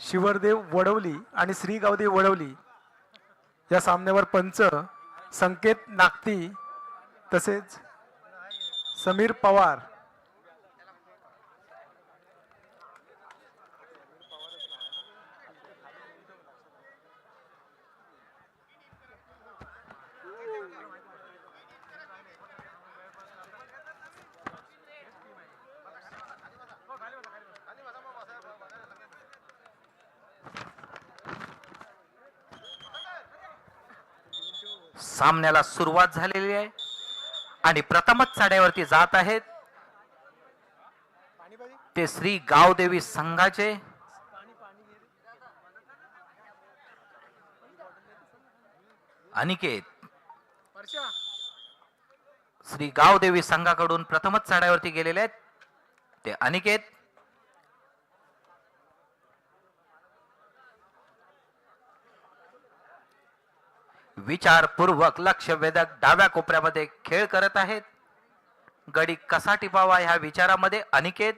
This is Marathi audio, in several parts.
शिवरदेव वडवली आणि श्री गावदेव वडवली या सामन्यावर पंच संकेत नागती तसेच समीर पवार सामन्याला सुरुवात झालेली आहे आणि प्रथमच साड्यावरती जात आहेत ते श्री गावदेवी संघाचे अनिकेत. श्री गावदेवी संघाकडून प्रथमच साड्यावरती गेलेले आहेत ते अनिकेत. विचारपूर्वक लक्ष वेधक डाव्या कोपऱ्यामध्ये खेळ करत आहेत. गडी कसा टिपावा ह्या विचारामध्ये अनिकेत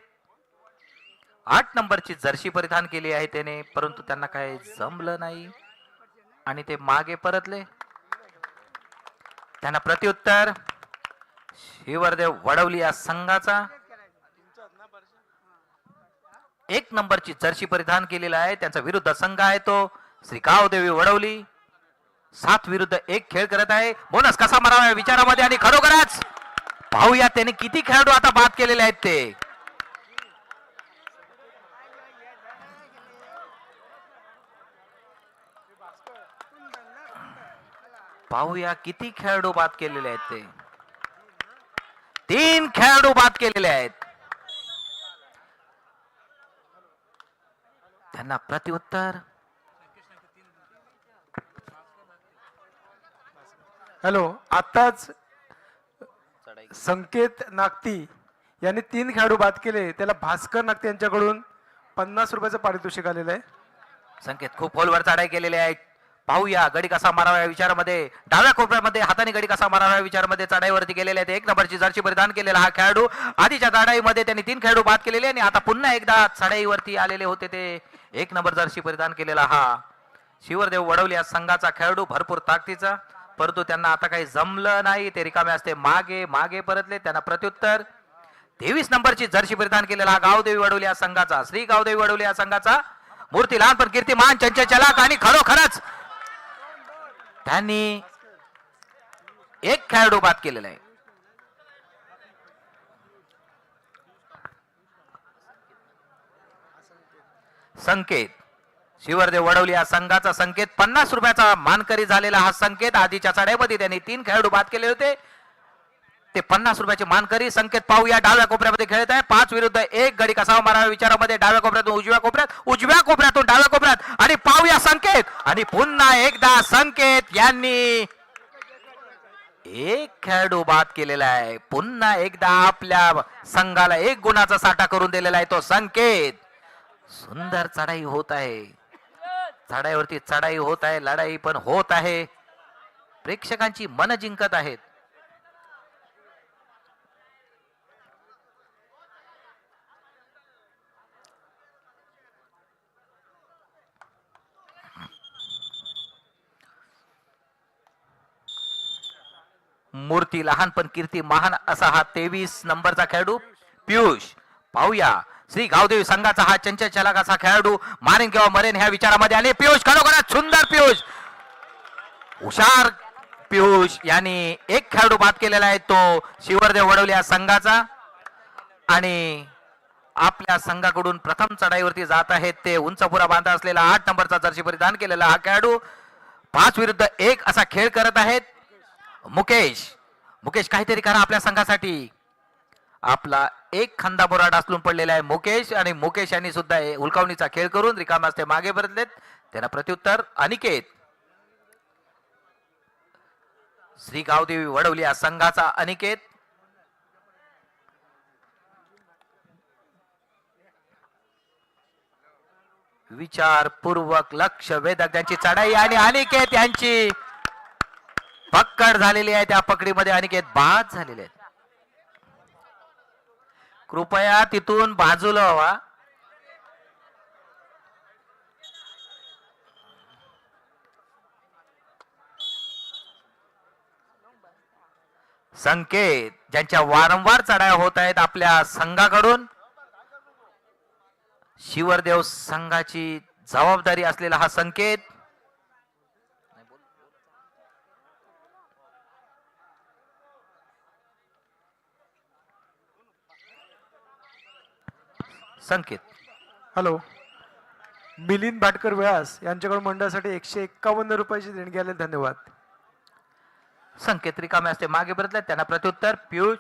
8 नंबरची जर्सी परिधान केली आहे त्याने, परंतु त्यांना काय जमलं नाही आणि ते मागे परतले. त्यांना प्रत्युत्तर शिवरदेव वडवली या संघाचा 1 नंबरची जर्सी परिधान केलेला आहे. त्यांचा विरुद्ध संघ आहे तो श्री गावदेवी वडवली. 7 विरुद्ध 1 खेळ करत आहे. बोनस कसा मारावा या विचारामध्ये आणि खरोखरच पाहूया त्याने किती खेळाडू आता बाद केलेले आहेत ते. पाहूया किती खेळाडू बाद केलेले आहेत ते. 3 खेळाडू बाद केलेले आहेत. त्यांना प्रत्युत्तर हॅलो. आताच संकेत नागती यांनी 3 खेळाडू बाद केले. त्याला भास्कर नागती यांच्याकडून 50 रुपयाचं पारितोषिक आलेलं आहे. संकेत खूप खोलवर चढाई केलेले आहेत. पाहूया गडी कसा मारावा या विचारामध्ये. डाव्या कोपऱ्यामध्ये हाताने गडी कसा मारावा या विचारामध्ये चढाईवरती गेलेले आहेत. 1 नंबरची जर्सी परिधान केलेला हा खेळाडू. आधीच्या चढाईमध्ये त्यांनी 3 खेळाडू बाद केलेले आणि आता पुन्हा एकदा चढाईवरती आलेले होते ते 1 नंबर जर्सी परिधान केलेला हा शिवरदेव वडवली या संघाचा खेळाडू. भरपूर ताकदीचा, परंतु त्यांना आता काही जमलं नाही. ते रिकामे असते मागे मागे परतले. त्यांना प्रत्युत्तर 23 नंबरची जर्सी परिधान केलेला हा गावदेवी वडवली या संघाचा श्री गावदेवी वडवली या संघाचा मूर्ती लहान पण कीर्तिमान चंचल चलाक आणि खरोखरच त्यांनी 1 खेळाडू बाद केलेला आहे. संकेत शिवरदेव वडवली या संघाचा संकेत 50 रुपयाचा मानकरी झालेला हा संकेत. आधीच्या चढाईमध्ये त्यांनी 3 खेळाडू बाद केले होते ते 50 रुपयाचे मानकरी. संकेत पाहूया डाव्या कोपऱ्यामध्ये खेळत आहे. 5 विरुद्ध 1 गडी कसा मारावा विचारामध्ये. डाव्या कोपऱ्यातून उजव्या कोपऱ्यातून डाव्या कोपऱ्यात आणि पाहूया संकेत आणि पुन्हा एकदा संकेत यांनी 1 खेळाडू बाद केलेला आहे. पुन्हा एकदा आपल्या संघाला 1 गुणाचा साठा करून दिलेला आहे तो संकेत. सुंदर चढाई होत आहे. चढाईवरती चढाई होत आहे. लढाई पण होत आहे. प्रेक्षकांची मन जिंकत आहेत. मूर्ती लहान पण कीर्ती महान असा हा 23 नंबरचा खेळाडू पियुष. पाहूया श्री गावदेवी संघाचा हा चंचल चलाक असा खेळाडू मारेन किंवा मरेन ह्या विचारामध्ये आणि पियुष खरोखरच सुंदर पियुष हुशार पियुष यांनी 1 खेळाडू बाद केलेला आहे तो शिवरदेव वडवली या संघाचा आणि आपल्या संघाकडून प्रथम चढाईवरती जात आहेत ते उंचपुरा बांधा असलेला 8 नंबरचा जर्सी परिधान केलेला हा खेळाडू. 5 विरुद्ध 1 असा खेळ करत आहेत. मुकेश काहीतरी करा आपल्या संघासाठी. आपला 1 खांदा बोरा डासलून पडलेला आहे मुकेश आणि मुकेश यांनी सुद्धा हुलकावणीचा खेळ करून रिकामे असते मागे परतलेत. त्यांना प्रत्युत्तर अनिकेत श्री गावदेवी वडवली या संघाचा अनिकेत. विचारपूर्वक लक्ष वेधक त्यांची चढाई आणि अनिकेत यांची पकड झालेली आहे. त्या पकडीमध्ये अनिकेत बाद झालेले आहेत. कृपया तिथून बाजूला व्हा. संकेत ज्यांच्या वारंवार चढाया होत आहेत आपल्या संघाकडून, शिवरदेव संघाची जबाबदारी असलेला हा संकेत. संकेत हॅलो, मिलिंद भाटकर व्यास यांच्याकडून मंडळासाठी 151 रुपयाची देणगी आले, धन्यवाद. संकेत रिकामे असते मागे परतले, त्यांना प्रत्युत्तर पियुष.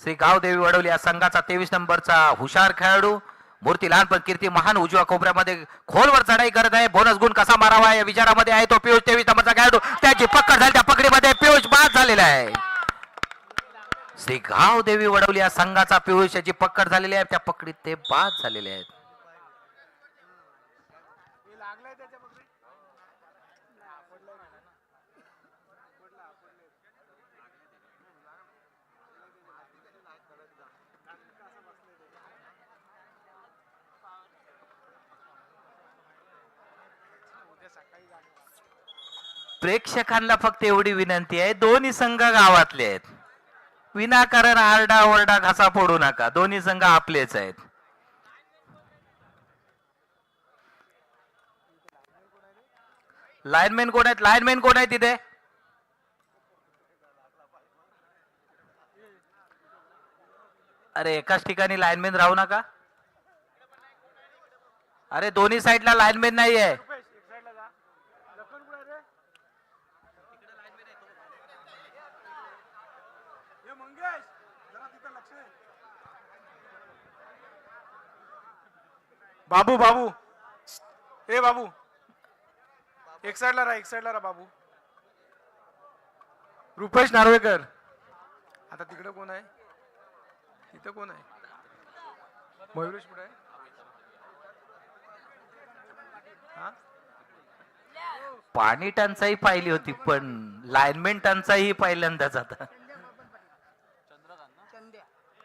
श्री गावदेवी वडवली या संघाचा 23 नंबरचा हुशार खेळाडू, मूर्ती लहानपण कीर्ती महान उजव्या कोपऱ्यामध्ये खोलवर चढाई करत आहे. बोनस गुण कसा मारावा या विचारामध्ये आहे तो पियुष. 23 नंबरचा खेळाडू, त्याची पकड झाली, त्या पकडीमध्ये पियुष बाद झालेला आहे. श्री गावदेवी वडवली या संघाचा पियुष याची पकड झालेली आहे, त्या पकडीत ते बाद झालेले आहेत. प्रेक्षकांना फक्त एवढी विनंती आहे, दोन्ही संघ गावातले आहेत, विनाकारण आरडा ओरडा घासा फोडू नका, दोन्ही संघ आपलेच आहेत. लाईनमॅन कोण आहेत? लाईनमॅन कोण आहे तिथे? अरे एकाच ठिकाणी लाईनमॅन राहू नका. अरे दोन्ही साईडला लाईनमॅन नाहीये. बाबू बाबू, ए बाबू, एक साइडला राहा, एक साइडला राहा बाबू. रुपेश नार्वेकर. आता तिकडे कोण आहे? इथं कोण आहे? मयुरेश कुठे आहे? हा? पाणी टंचाई पाहिली होती, पण लाईनमेन टंचाई पहिल्यांदाच. आता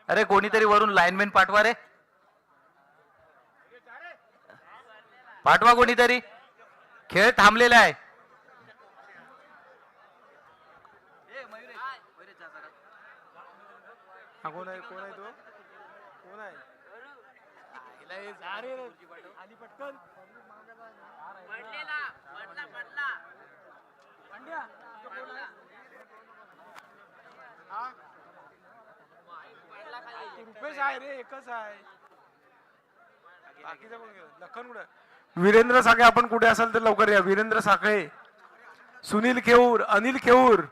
अरे कोणीतरी वरून लाईनमेन पाठवा रे, पाठवा कोणीतरी, खेळ थांबलेला आहे. हा कोण आहे? कोण आहे तो? कोण आहे? रुपेश आहे रे, एकच आहे. बाकीचं कोण गेलं? लखन कुठे? वीरेंद्र साखळे, आपण कुठे असाल तर लवकर या. वीरेंद्र साखळे, सुनील खेऊर, अनिल खेऊर.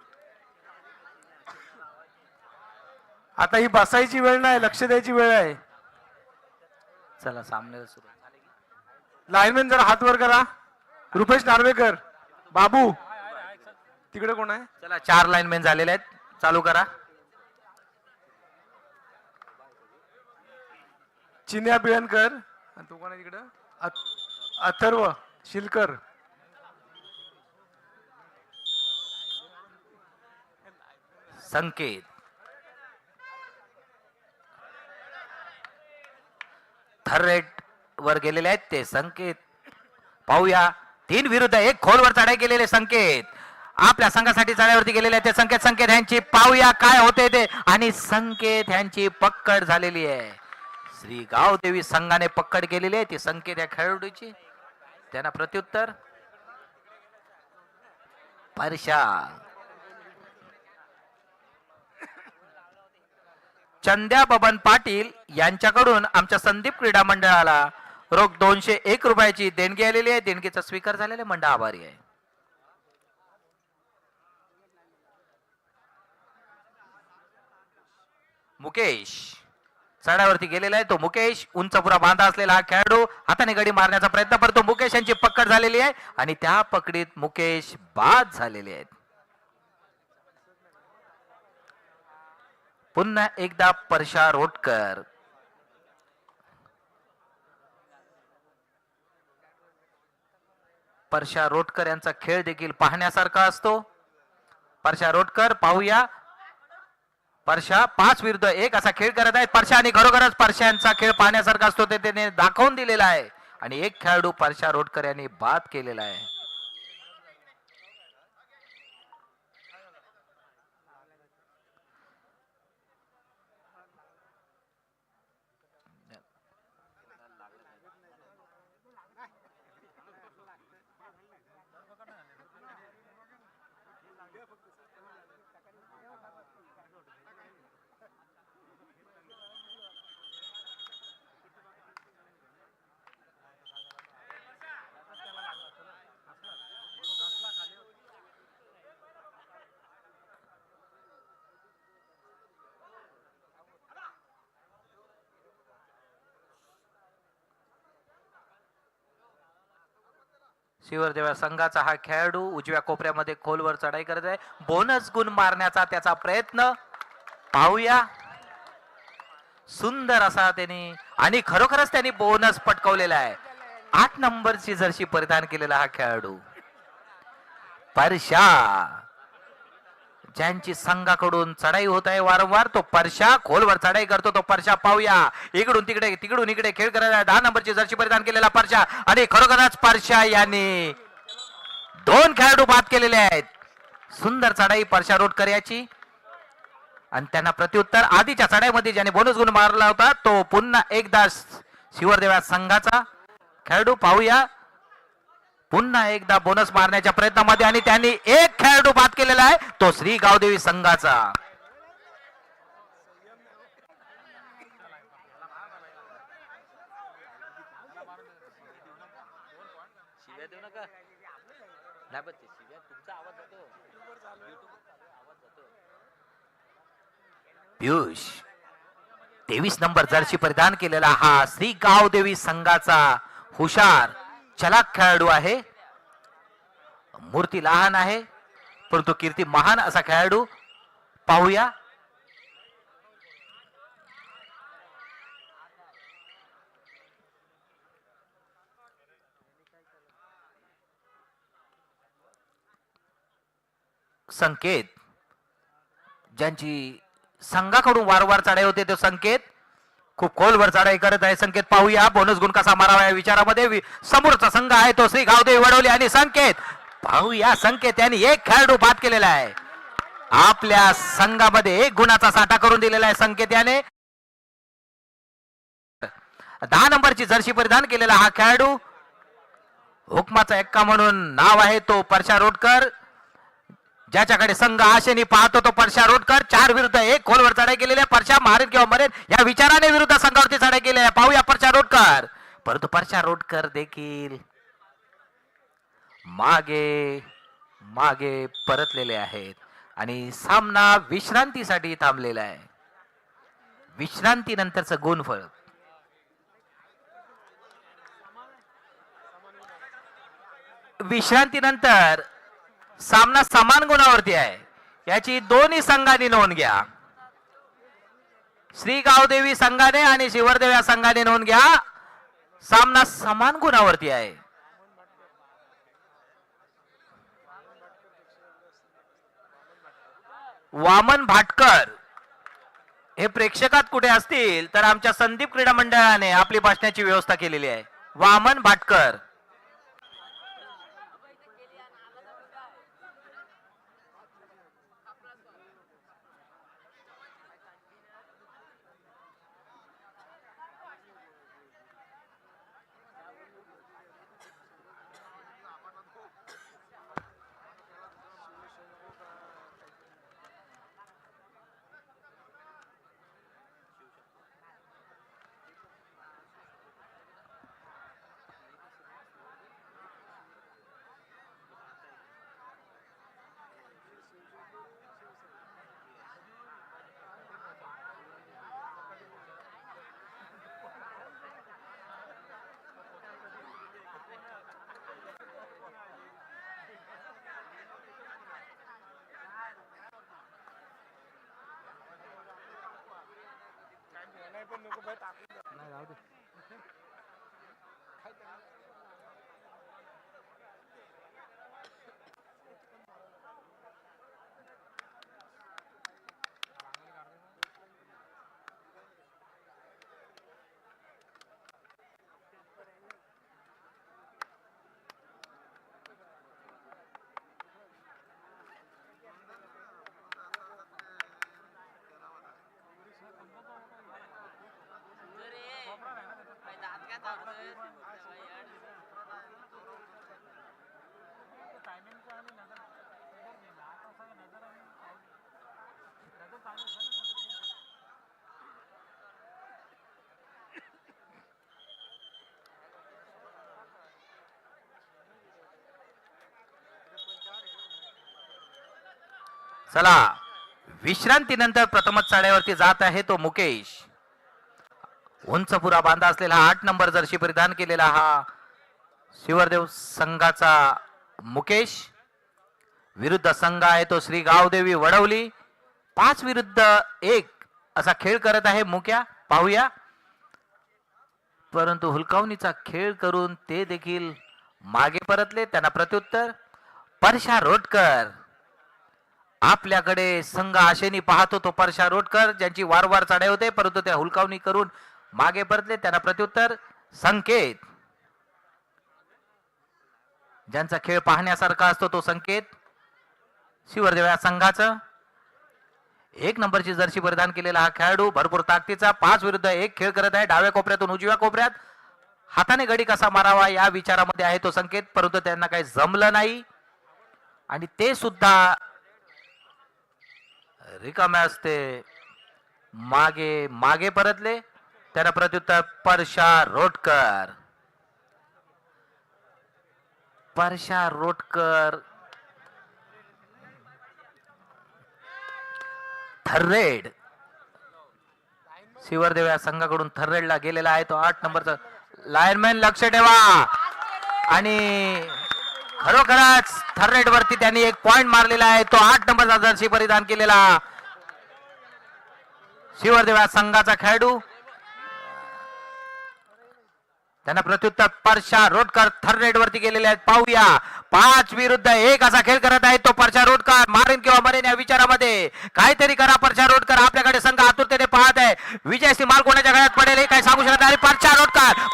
आता ही बसायची वेळ नाही, लक्ष द्यायची वेळ आहे. चला सामन्याला सुरू. लाईनमॅन जरा हात वर करा. रुपेश नार्वेकर, बाबू तिकडे कोण आहे? चला 4 लाईनमॅन झालेले आहेत, चालू करा. चिन्या बिळणकर, आणि तो कोण आहे तिकडं? अथर्व शिलकर. संकेत थर्ड रेट वर गेलेले आहेत ते संकेत. पाहूया, 3 विरुद्ध 1 खोलवर चढाई केलेले संकेत आपल्या संघासाठी चढाईवरती गेलेले आहेत ते संकेत. संकेत ह्यांची पाहूया काय होते ते, आणि संकेत ह्यांची पकड झालेली आहे. श्री गावदेवी संघाने पकड केलेली आहे ती संकेत या खेळाडूची. त्यांना प्रत्युत्तर परशा. चंद्या बबन पाटील यांच्याकडून आमच्या संदीप क्रीडा मंडळाला रोख 201 रुपयाची देणगी आलेली आहे. देणगीचा स्वीकार झालेला मंडळ आभारी आहे. मुकेश चढावरती गेलेला आहे तो मुकेश. उंच पुरा बांधा असलेला हा खेळाडू हाताने गडी मारण्याचा प्रयत्न करतो. मुकेश यांची पकड झालेली आहे आणि त्या पकडीत मुकेश बाद झालेले आहेत. पुन्हा एकदा परशा रोटकर. परशा रोटकर यांचा खेळ देखील पाहण्यासारखा असतो. परशा रोटकर पाहूया. परशा 5 विरुद्ध 1 असा खेळ करत आहेत परशा, आणि खरोखरच परशा यांचा खेळ पाहण्यासारखा असतो ते त्याने दाखवून दिलेला आहे. आणि एक खेळाडू परशा रोटकर यांनी बाद केलेला आहे. शिवरदेवा संघाचा हा खेळाडू उजव्या कोपऱ्यामध्ये खोलवर चढाई करत आहे. बोनस गुण मारण्याचा त्याचा प्रयत्न पाहूया. सुंदर असा त्यांनी आणि खरोखरच त्यांनी बोनस पटकवलेला आहे. 8 नंबरची जर्सी परिधान केलेला हा खेळाडू परशा, ज्यांची संघाकडून चढाई होत आहे वारंवार, तो परशा खोलवर चढाई करतो. तो परशा पाहूया. इकडून तिकडे तिकडून इकडे खेळ करत आहे. 10 नंबरची जर्सी परिधान केलेला परशा आणि खरोखरच परशा यांनी 2 खेळाडू बाद केलेले आहेत. सुंदर चढाई परशा रोडकर याची आणि त्यांना प्रत्युत्तर आधीच्या चढाईमध्ये ज्याने बोनस गुण मारला होता तो पुन्हा एकदा शिवरदेवा संघाचा खेळाडू पाहूया. पुन्हा एकदा बोनस मारण्याच्या प्रयत्नामध्ये आणि त्यांनी 1 खेळाडू बाद केलेला आहे. तो श्री गावदेवी संघाचा. पियुष 23 नंबर जर्सी परिधान केलेला हा श्री गावदेवी संघाचा हुशार चलाक खेळाडू आहे. मूर्ती लहान आहे परंतु कीर्ती महान असा खेळाडू पाहूया. संकेत, ज्यांची संघाकडून वारंवार चढाई होते तो संकेत खूप खोलवर चढाई करत आहे. संकेत पाहूया बोनस गुण कसा मारावा या विचारामध्ये. समोरचा संघ आहे तो श्री गावदेवी वडवली आणि संकेत पाहूया. संकेत यांनी 1 खेळाडू बाद केलेला आहे. आपल्या संघामध्ये 1 गुणाचा साठा करून दिलेला आहे संकेत याने. 10 नंबरची जर्सी परिधान केलेला हा खेळाडू हुकमाचा एक्का म्हणून नाव आहे तो परशा रोडकर, ज्याच्याकडे संघ आशेने पाहतो तो परशा रोडकर. 4 विरुद्ध 1 खोलवर चढाई केलेली आहे. परशा मारेल किंवा मरेल या विचाराने विरुद्ध संघावरती चढाई केली आहे. पाहूया परशा रोडकर. परंतु परशा रोडकर देखील मागे मागे परतलेले आहेत आणि सामना विश्रांतीसाठी थांबलेला आहे. विश्रांतीनंतरचं गुणफळ विश्रांतीनंतर सामना समान गुणावरती आहे याची दोन्ही संघांनी नोंद घ्या. श्री गावदेवी संघाने आणि शिवरदेव संघाने नोंद घ्या. सामना समान गुणावरती आहे. वामन भाटकर हे प्रेक्षकात कुठे असतील तर आमच्या संदीप क्रीडा मंडळाने आपली बसण्याची व्यवस्था केलेली आहे. वामन भाटकर. चला विश्रांतीनंतर प्रथमच चढाईवरती जात आहे तो मुकेश. उंच पुरा बांधा असलेला 8 नंबर जर्सी परिधान केलेला हा शिवरदेव संघाचा मुकेश विरुद्ध संघ आहे तो श्री गावदेवी वडवली. 5 विरुद्ध 1 असा खेळ करत आहे मुक्या. पाहूया, परंतु हुलकावणीचा खेळ करून ते देखील मागे परतले. त्यांना प्रत्युत्तर परशा रोटकर. आपल्याकडे संघ आशेने पाहतो तो परशा रोटकर, ज्यांची वारंवार चढाई होते, परंतु त्या हुलकावणी करून मागे परतले. त्यांना प्रत्युत्तर संकेत, ज्यांचा खेळ पाहण्यासारखा असतो तो संकेत. शिवरदेव या संघाचं 1 नंबरची जर्सी परिधान केलेला हा खेळाडू भरपूर ताकदीचा 5 विरुद्ध 1 खेळ करत आहे. डाव्या कोपऱ्यातून उजव्या कोपऱ्यात हाताने गडी कसा मारावा या विचारामध्ये आहे तो संकेत, परंतु त्यांना काही जमलं नाही आणि ते सुद्धा रिकामे असते मागे मागे परतले. त्यांना प्रत्युत्तर परशा रोटकर. परशा रोटकर थर्रेड. शिवरदेव या संघाकडून थर्रेडला गेलेला आहे तो 8 नंबरचा लायनमॅन. लक्ष ठेवा, आणि खरोखरच थर्रेड वरती त्यांनी 1 पॉइंट मारलेला आहे तो 8 नंबरचा जर्सी परिधान केलेला शिवरदेव या संघाचा खेळाडू. त्यांना प्रत्युत्तर परशा रोटकर थर्रेड वरती गेलेले आहेत. पाहूया, 5 विरुद्ध 1 असा खेळ करत आहे तो परशा रोटकर. मारेन किंवा मरेन या विचारामध्ये काहीतरी करा परशा रोटकर. आपल्याकडे संघ आतुरतेने पाहत आहे. विजयसिंह माल कोणाच्या गळ्यात पडेल हे काही सांगू शकत नाही.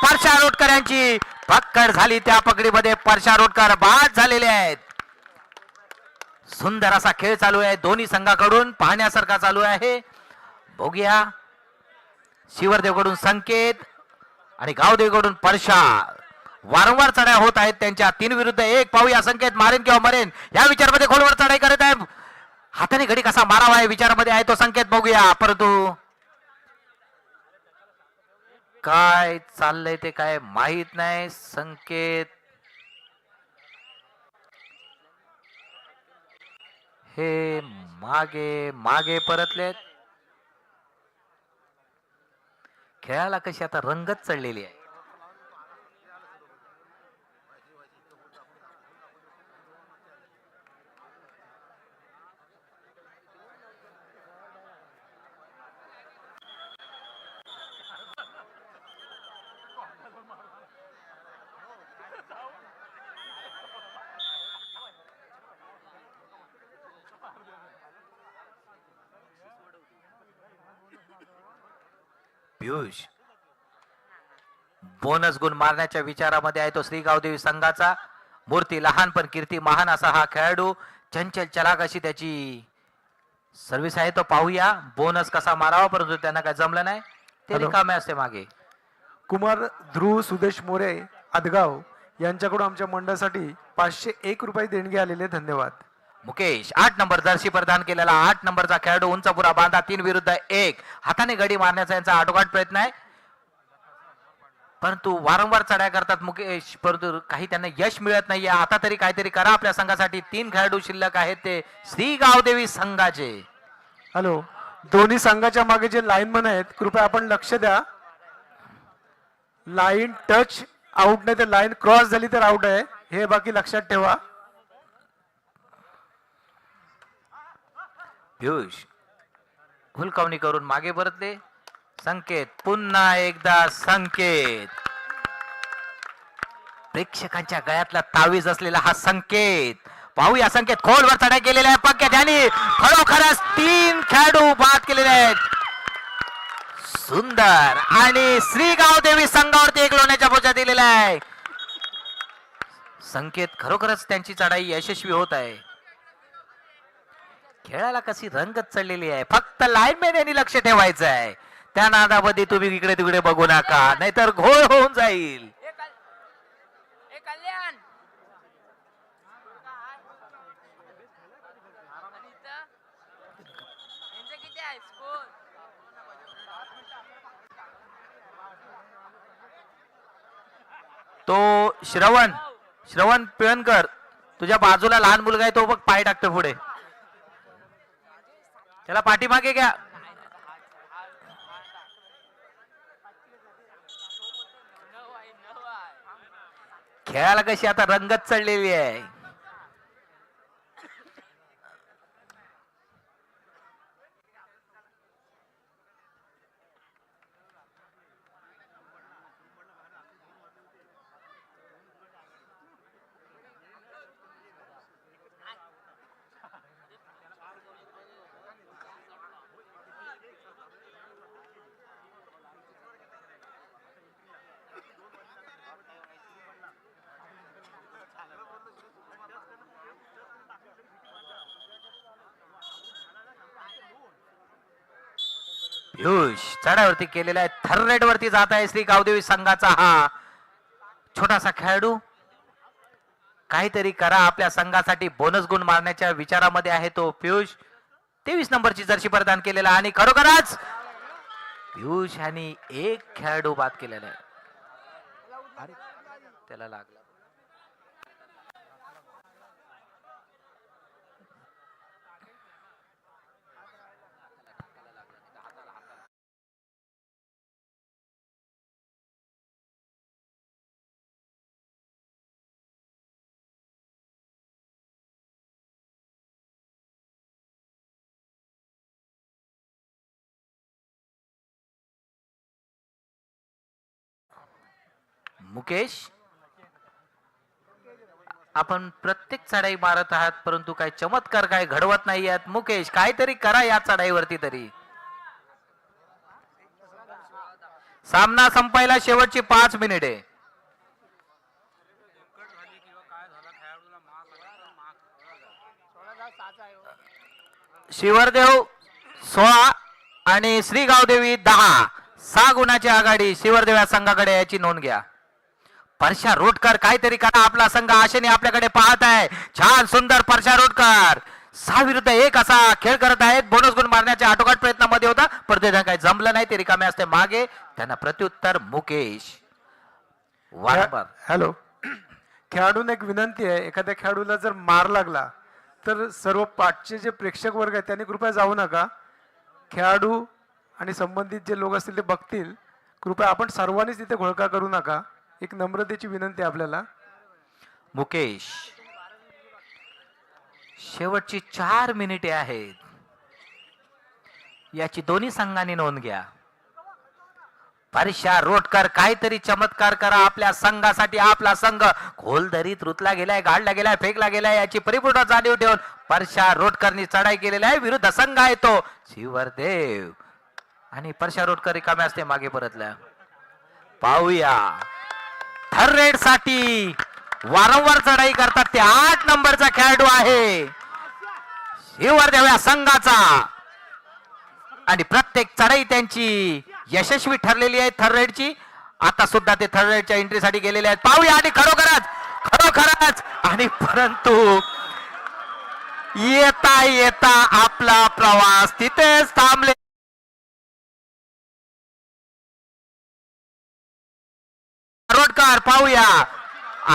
परशा रोटकर यांची पक्कड झाली. त्या पकडीमध्ये परशा रोटकर बाद झालेले आहेत. सुंदर असा खेळ चालू आहे दोन्ही संघाकडून, पाहण्यासारखा चालू आहे. बघूया, शिवरदेवकडून संकेत आणि गावदेवीकडून परशा. वारंवार चढाई होत आहेत त्यांच्या 3 विरुद्ध 1. पाहूया, संकेत मारेन किंवा मरेन या विचारामध्ये खोलवर चढाई करत आहे. हाताने घडी कसा मारावा या विचारामध्ये आहे तो संकेत. बघूया, परंतु काय चाललंय ते काय माहित नाही. संकेत हे मागे मागे परतलेत. खेळाला कशी आता रंगत चढलेली आहे. पियुष बोनस गुण मारण्याच्या विचारामध्ये आहे तो श्री गावदेवी संघाचा. मूर्ती लहान पण कीर्ती महान असा हा खेळाडू. चंचल चलाक अशी त्याची सर्व्हिस आहे तो. पाहूया बोनस कसा मारावा, परंतु त्यांना काय जमलं नाही. ते रिकामे असते मागे. कुमार ध्रुव सुदेश मोरे आदगाव यांच्याकडून आमच्या मंडळासाठी 501 रुपये देणगी आलेले. धन्यवाद. मुकेश 8 नंबर जर्सी परिधान केलेला 8 नंबरचा खेळाडू. उंचपुरा बांधा 3 विरुद्ध 1. हाताने गडी मारण्याचा यांचा आटोकाट प्रयत्न आहे, परंतु वारंवार चढाई करतात मुकेश, परंतु काही त्यांना यश मिळत नाहीये. आता तरी काहीतरी करा आपल्या संघासाठी. 3 खेळाडू शिल्लक आहेत ते श्री गावदेवी संघाचे. हॅलो, दोन्ही संघाच्या मागे जे लाईनमन आहेत कृपया आपण लक्ष द्या. लाईन टच आउट नाही तर लाईन क्रॉस झाली तर आउट आहे, हे बाकी लक्षात ठेवा. पियुष हुलकावणी करून मागे परतले. संकेत पुन्हा एकदा संकेत. प्रेक्षकांच्या गळ्यातला तावीज असलेला हा संकेत. पाहूया, संकेत खोलवर चढाई केलेला आहे. पक्क्या त्याने खरोखरच 3 खेळाडू बाद केलेले आहेत. सुंदर, आणि श्री गावदेवी संघावरती 1 लोण्याच्या बोजा दिलेला आहे. संकेत खरोखरच त्यांची चढाई यशस्वी होत आहे. खेळाला कशी रंगत चढलेली आहे. फक्त लाईनमॅन यांनी लक्ष ठेवायचं आहे. त्या नादामध्ये तुम्ही इकडे तिकडे बघू नका, नाहीतर घोळ होऊन जाईल. तो श्रवण पिळणकर, तुझ्या बाजूला लहान मुलगा आहे तो बघ, पाय टाकतो पुढे, त्याला पाठीमागे घ्या. खेळाला कशी आता रंगत चढलेली आहे. पियुष चढावरती केलेला आहे. थर्ड वरती जात आहे श्री गावदेवी संघाचा हा छोटासा खेळाडू. काहीतरी करा आपल्या संघासाठी. बोनस गुण मारण्याच्या विचारामध्ये आहे तो पियुष. 23 नंबरची जर्सी परिधान केलेला आणि खरोखरच पियुष यांनी एक खेळाडू बाद केलेला आहे. अरे त्याला लागला. मुकेश आपण प्रत्येक चढाई मारत आहात परंतु काय चमत्कार काय घडवत नाही आहेत. मुकेश काहीतरी करा या चढाईवरती तरी. सामना संपायला शेवटची 5 मिनिटे. शिवरदेव 16 आणि श्री गावदेवी 10. 6 गुणाची आघाडी शिवरदेव या संघाकडे. याची नोंद घ्या. परशा रोटकर काहीतरी करा. आपला संघ आशेने आपल्याकडे पाहत आहे. छान सुंदर परशा रोटकर 6 विरुद्ध 1 असा खेळ करत आहेत. बोनस गुण मारण्याच्या आटोकाट प्रयत्नामध्ये होता पण ते काही जमलं नाही. ते रिकामे असते मागे. त्यांना प्रत्युत्तर मुकेश वारंवार. हॅलो, खेळाडूंना एक विनंती आहे. एखाद्या खेळाडूला जर मार लागला तर सर्व पाठचे जे प्रेक्षक वर्ग आहेत त्यांनी कृपया जाऊ नका. खेळाडू आणि संबंधित जे लोक असतील ते बघतील. कृपया आपण सर्वांनीच तिथे घोळका करू नका. एक नम्रतेची विनंती आहे आपल्याला. मुकेश शेवटची 4 मिनिटे आहेत. याची दोन्ही संघांनी नोंद घ्या. परशा रोटकर काहीतरी चमत्कार करा आपल्या संघासाठी. आपला संघ खोल दरीत रुतला गेलाय, गाडला गेलाय, फेकला गेलाय याची परिपूर्ण जाणीव ठेवून परशा रोटकरनी चढाई केलेली आहे. विरुद्ध संघ आहे तो शिवरदेव आणि परशा रोटकर रिकामे असते मागे परतल्या. पाहूया थर्ड रेड साठी वारंवार चढाई करतात ते 8 नंबरचा खेळाडू आहे शिवरदेव या संघाचा आणि प्रत्येक चढाई त्यांची यशस्वी ठरलेली आहे. थर्ड रेडची आता सुद्धा ते थर्ड रेडच्या एंट्रीसाठी गेलेले आहेत. पाहूया आणि खरोखरच आणि परंतु येता येता आपला प्रवास तिथेच थांबले. रोटकर पाहूया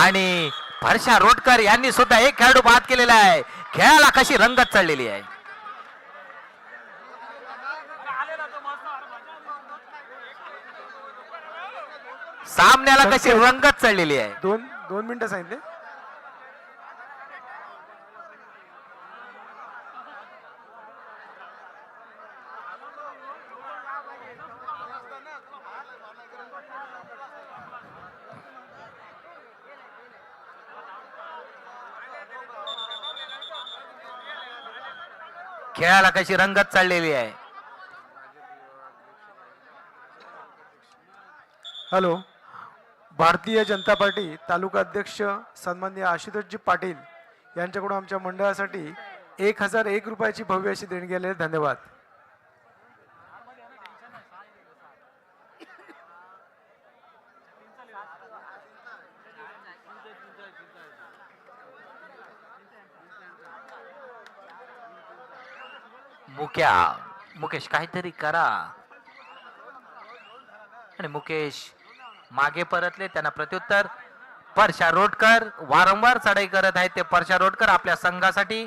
आणि परशा रोटकर यांनी सुद्धा एक खेळाडू बाद केलेला आहे. खेळाला कशी रंगत चढलेली आहे. सामन्याला कशी रंगत चढलेली आहे. 2 मिनिटं सांगितले. खेळाला कशी रंगत चाललेली आहे. हॅलो, भारतीय जनता पार्टी तालुका अध्यक्ष सन्माननीय आशुतोषजी पाटील यांच्याकडून आमच्या मंडळासाठी 1001 रुपयाची भव्य अशी देणगी आली आहे. धन्यवाद. मुकेश काहीतरी करा आणि मुकेश मागे परतले. त्यांना प्रत्युत्तर परशा रोटकर वारंवार चढाई करत आहेत. ते परशा रोटकर आपल्या संघासाठी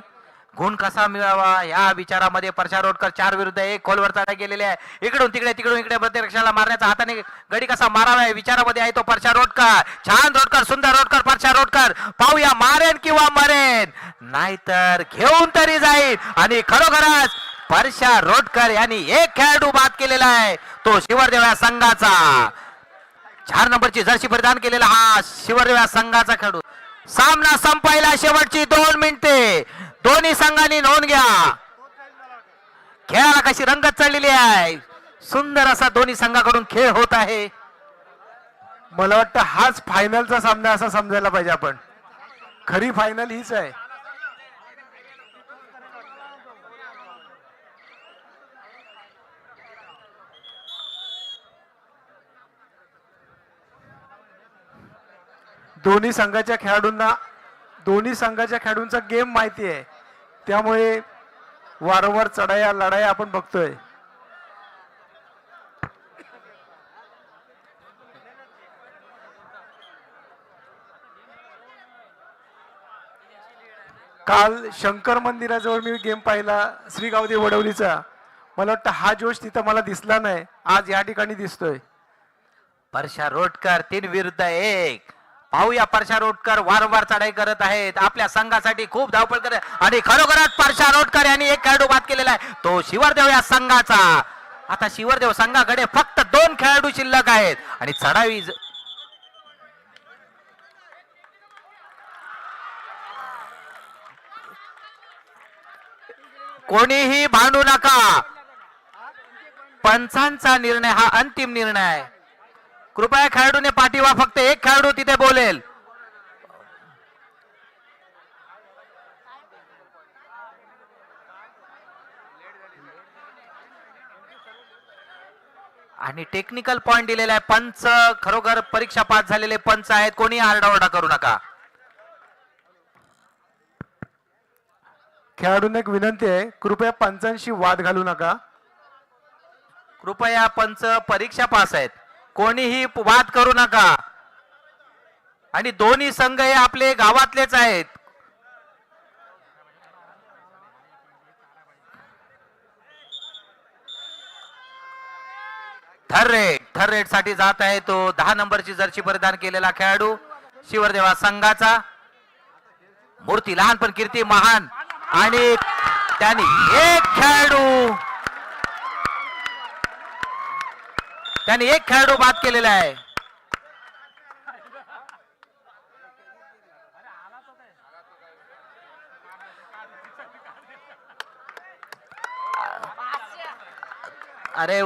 गुण कसा मिळावा या विचारामध्ये परशा रोडकर 4 विरुद्ध 1 खोलवर चढाई गेलेले आहे. इकडून तिकडे प्रतिरक्षाला मारण्याचा हाताने गडी कसा मारावा या विचारामध्ये आहे तो परशा रोडकर. छान रोडकर, सुंदर रोडकर, परशा रोडकर. पाहूया मारेन किंवा मरेन, नाहीतर घेऊन तरी जाईल. आणि खरोखरच परशा रोडकर यांनी 1 खेळाडू बाद केलेला आहे, तो शिवरदेव या संघाचा. 4 नंबरची जर्सी परिधान केलेला हा शिवरदेव या संघाचा खेळाडू. सामना संपायला शेवटची 2 मिनिटे. दोन्ही संघांनी नोंद घ्या. खेळाला कशी रंगत चढलेली आहे. सुंदर असा दोन्ही संघाकडून खेळ होत आहे. मला वाटतं हाच फायनलचा सामना असा समजायला पाहिजे आपण. खरी फायनल हीच आहे. दोन्ही संघाच्या खेळाडूंचा गेम माहिती आहे, त्यामुळे वारंवार चढाया लढाया आपण बघतोय. काल शंकर मंदिराजवळ मी गेम पाहिला श्री गावदेवी वडवलीचा. मला वाटतं हा जोश तिथं मला दिसला नाही, आज या ठिकाणी दिसतोय. परशा रोडकर 3 विरुद्ध 1. पाहूया परशा रोडकर वारंवार चढाई करत आहेत, आपल्या संघासाठी खूप धावपळ करत. आणि खरोखरच परशा रोडकर यांनी 1 खेळाडू बाद केलेला आहे, तो शिवरदेव या संघाचा. आता शिवरदेव संघाकडे फक्त 2 खेळाडू शिल्लक आहेत. आणि चढाई कोणीही भांडू नका. पंचांचा निर्णय हा अंतिम निर्णय आहे. कृपया खेळाडूने पाठी व्हा, फक्त 1 खेळाडू तिथे बोलेल. आणि टेक्निकल पॉइंट दिलेला आहे. पंच खरोखर परीक्षा पास झालेले पंच आहेत, कोणी आरडाओरडा करू नका. खेळाडूंना एक विनंती आहे, कृपया पंचांशी वाद घालू नका. कृपया पंच परीक्षा पास आहेत, कोणीही वाद करू नका. आणि दोन्ही संघ हे आपले गावातलेच आहेत. थर रेट साठी जात आहे तो 10 नंबरची जर्सी परिधान केलेला खेळाडू शिवरदेवा संघाचा. मूर्ती लहान पण कीर्ती महान. आणि त्यांनी 1 खेळाडू बाद केलेला आहे. अरे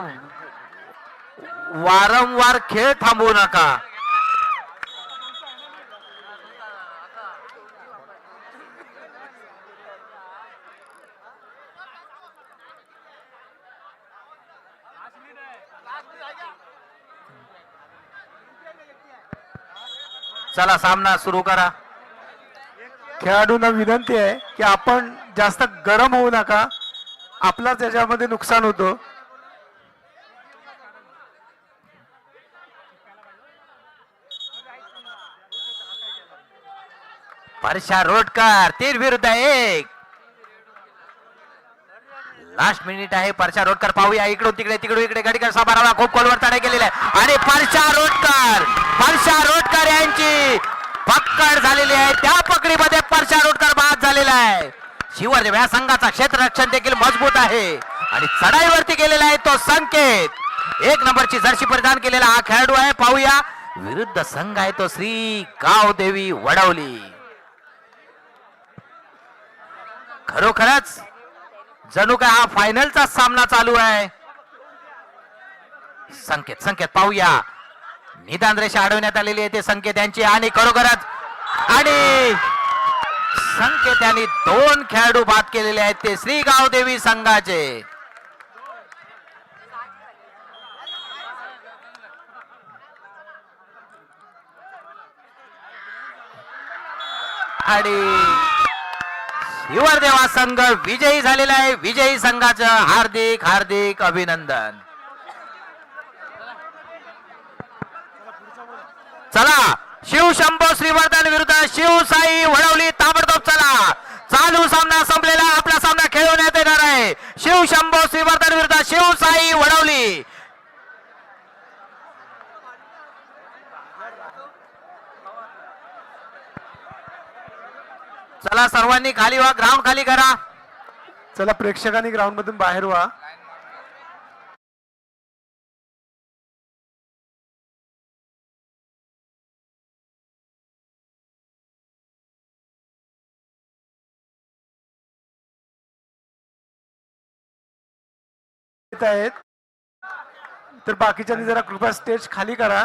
वारंवार खेळ थांबवू नका. चला सामना सुरू करा. खेळाडूंना विनंती आहे की आपण जास्त गरम होऊ नका, आपलाच त्याच्यामध्ये नुकसान होतं. परशा रोडकर 3 विरुद्ध 1. लास्ट मिनिट आहे. परशा रोडकर पाहूया इकडून तिकडे गडी कसा मारावा. खूप खोलवर चढाई केलेली आहे. आणि परशा रोडकर यांची पकड झालेली आहे. त्या पकडीमध्ये परशा रोडकर बाद झालेला आहे. शिवरदेव या संघाचा क्षेत्ररक्षण देखील मजबूत आहे. आणि चढाईवरती गेलेला आहे तो संकेत. 1 नंबरची जर्सी परिधान केलेला हा खेळाडू आहे. पाहूया विरुद्ध संघ आहे तो श्री गावदेवी वडवली. खरोखरच जणू काय हा फायनलचा सामना चालू आहे. संकेत पाहूया. निदान रेषा अडवण्यात आलेली आहे ते संकेत यांची. आणि खरोखरच आणि संकेत यांनी 2 खेळाडू बाद केलेले आहेत ते श्री गावदेवी संघाचे. आणि शिवरदेवा संघ विजयी झालेला आहे. विजयी संघाचं हार्दिक अभिनंदन. चला शिवशंभो श्रीवर्धन विरुद्ध शिवसाई वडवली ताबडतोब. चला चालू सामना संपलेला शिव शंभो श्रीवर्धन विरुद्ध शिवसाई वडवली. चला सर्वांनी खाली व्हा, ग्राउंड खाली करा. चला प्रेक्षकांनी ग्राउंड मधून बाहेर व्हा. आहेत तर बाकीच्यांनी जरा कृपया स्टेज खाली करा.